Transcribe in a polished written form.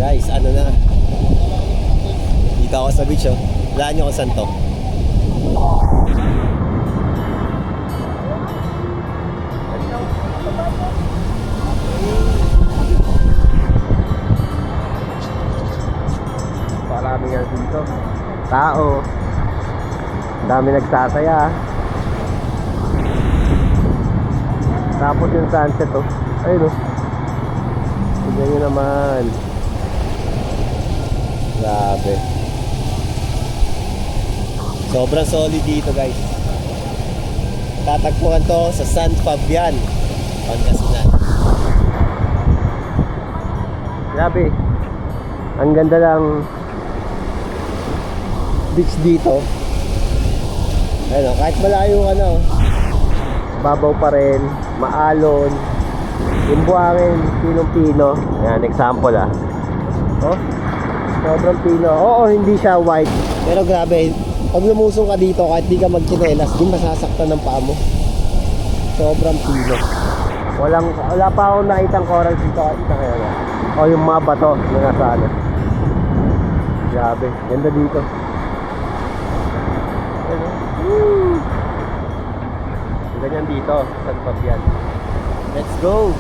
Guys, ano na, dito ako sa beach, oh. Laan nyo kung saan to. Marami nga dito tao, dami nagsasaya. Tapos yung sunset, oh. Ayun, oh. Tignan nyo naman. Grabe. Sobrang solid dito, guys. Tatagpuan to sa San Fabian, Pangasinan. Grabe. Ang ganda ng beach dito. Ayun, kahit malayo ka na, babaw pa rin, maalon. Yung buhangin, pinong-pino. Yan, example, oh, sobrang pino. Oo, hindi siya white, pero grabe, pag lumusong ka dito, kahit di ka magchinelas, di masasaktan ng paa mo. Sobrang pino. Wala pa akong nakitang coral dito kahit kaya nga. O yung mga bato na nasa ano. Grabe, ganda dito. Ganyan dito, San Fabian. Let's go!